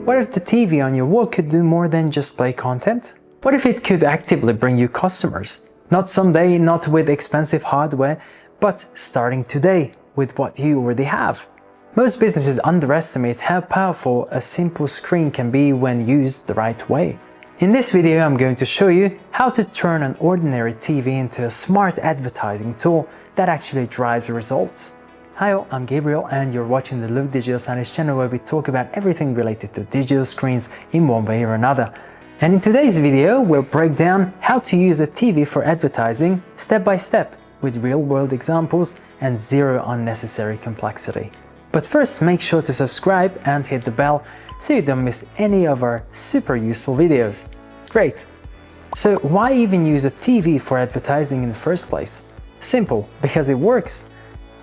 What if the TV on your wall could do more than just play content? What if it could actively bring you customers? Not someday, not with expensive hardware, but starting today with what you already have. Most businesses underestimate how powerful a simple screen can be when used the right way. In this video, I'm going to show you how to turn an ordinary TV into a smart advertising tool that actually drives results. Hi, I'm Gabriel and you're watching the Look Digital Signage channel, where we talk about everything related to digital screens in one way or another. And in today's video, we'll break down how to use a TV for advertising step by step with real-world examples and zero unnecessary complexity. But first, make sure to subscribe and hit the bell so you don't miss any of our super useful videos. Great! So why even use a TV for advertising in the first place? Simple, because it works.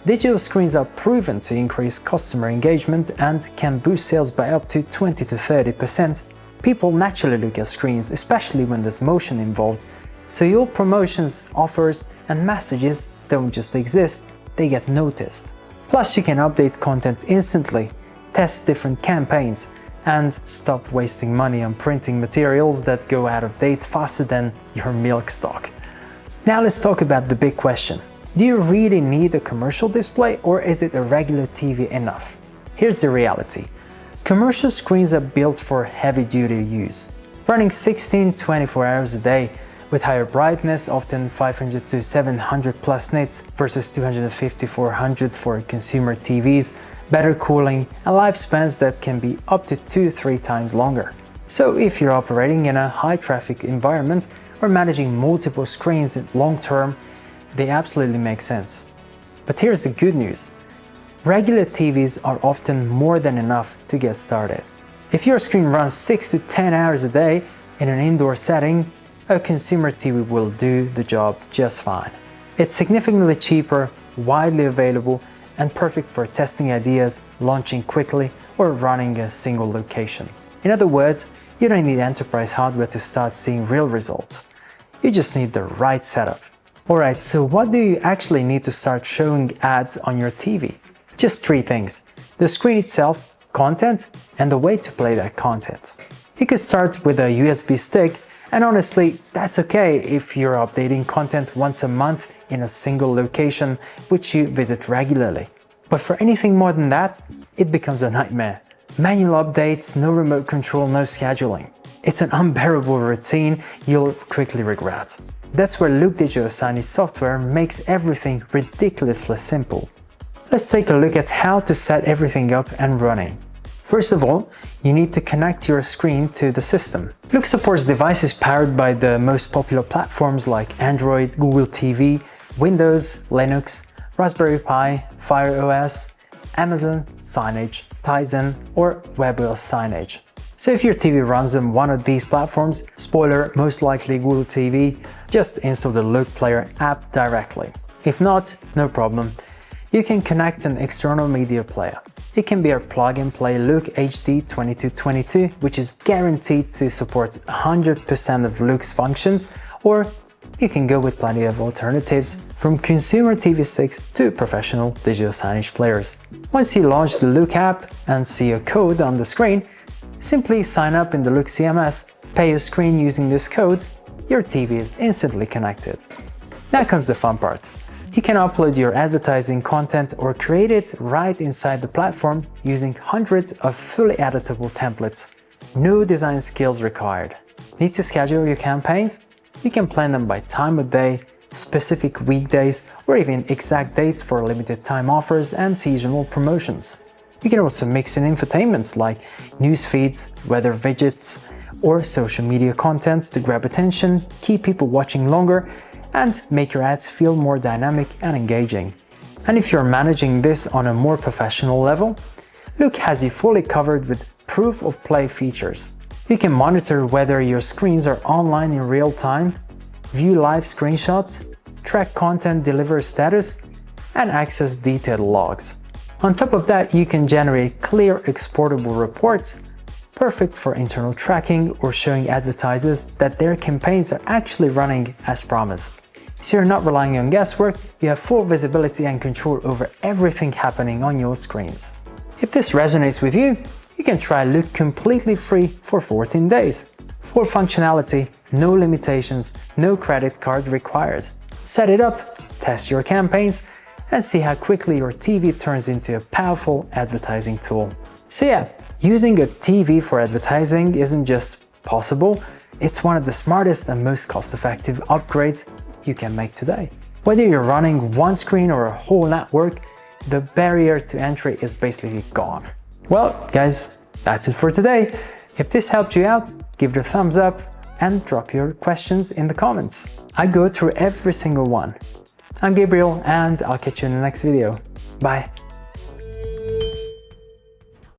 Digital screens are proven to increase customer engagement and can boost sales by up to 20 to 30%. People naturally look at screens, especially when there's motion involved. So your promotions, offers, and messages don't just exist, they get noticed. Plus, you can update content instantly, test different campaigns, and stop wasting money on printing materials that go out of date faster than your milk stock. Now let's talk about the big question. Do you really need a commercial display, or is it a regular TV enough? Here's the reality. Commercial screens are built for heavy-duty use, running 16-24 hours a day, with higher brightness, often 500 to 700 plus nits versus 250-400 for consumer TVs, better cooling, and lifespans that can be up to 2-3 times longer. So if you're operating in a high-traffic environment or managing multiple screens long-term, they absolutely make sense. But here's the good news. Regular TVs are often more than enough to get started. If your screen runs 6 to 10 hours a day in an indoor setting, a consumer TV will do the job just fine. It's significantly cheaper, widely available, and perfect for testing ideas, launching quickly, or running a single location. In other words, you don't need enterprise hardware to start seeing real results. You just need the right setup. Alright, so what do you actually need to start showing ads on your TV? Just 3 things: the screen itself, content, and the way to play that content. You could start with a USB stick, and honestly, that's okay if you're updating content once a month in a single location which you visit regularly. But for anything more than that, it becomes a nightmare. Manual updates, no remote control, no scheduling. It's an unbearable routine you'll quickly regret. That's where Look Digital Signage software makes everything ridiculously simple. Let's take a look at how to set everything up and running. First of all, you need to connect your screen to the system. Look supports devices powered by the most popular platforms like Android, Google TV, Windows, Linux, Raspberry Pi, Fire OS, Amazon Signage, Tizen, or WebOS Signage. So if your TV runs on one of these platforms, spoiler, most likely Google TV, just install the Look Player app directly. If not, no problem. You can connect an external media player. It can be a plug-and-play Look HD 2222, which is guaranteed to support 100% of Look's functions, or you can go with plenty of alternatives, from consumer TV sticks to professional digital signage players. Once you launch the Look app and see a code on the screen, simply sign up in the Look CMS, pay your screen using this code, your TV is instantly connected. Now comes the fun part. You can upload your advertising content or create it right inside the platform using hundreds of fully editable templates. No design skills required. Need to schedule your campaigns? You can plan them by time of day, specific weekdays, or even exact dates for limited time offers and seasonal promotions. You can also mix in infotainments like news feeds, weather widgets, or social media content to grab attention, keep people watching longer, and make your ads feel more dynamic and engaging. And if you're managing this on a more professional level, Look has you fully covered with proof of play features. You can monitor whether your screens are online in real time, view live screenshots, track content delivery status, and access detailed logs. On top of that, you can generate clear exportable reports, perfect for internal tracking or showing advertisers that their campaigns are actually running as promised. So you're not relying on guesswork, you have full visibility and control over everything happening on your screens. If this resonates with you, you can try Look completely free for 14 days. For functionality, no limitations, no credit card required. Set it up, test your campaigns, and see how quickly your TV turns into a powerful advertising tool. So yeah, using a TV for advertising isn't just possible, it's one of the smartest and most cost-effective upgrades you can make today. Whether you're running one screen or a whole network, the barrier to entry is basically gone. Well, guys, that's it for today. If this helped you out, give it a thumbs up and drop your questions in the comments. I go through every single one. I'm Gabriel and I'll catch you in the next video. Bye.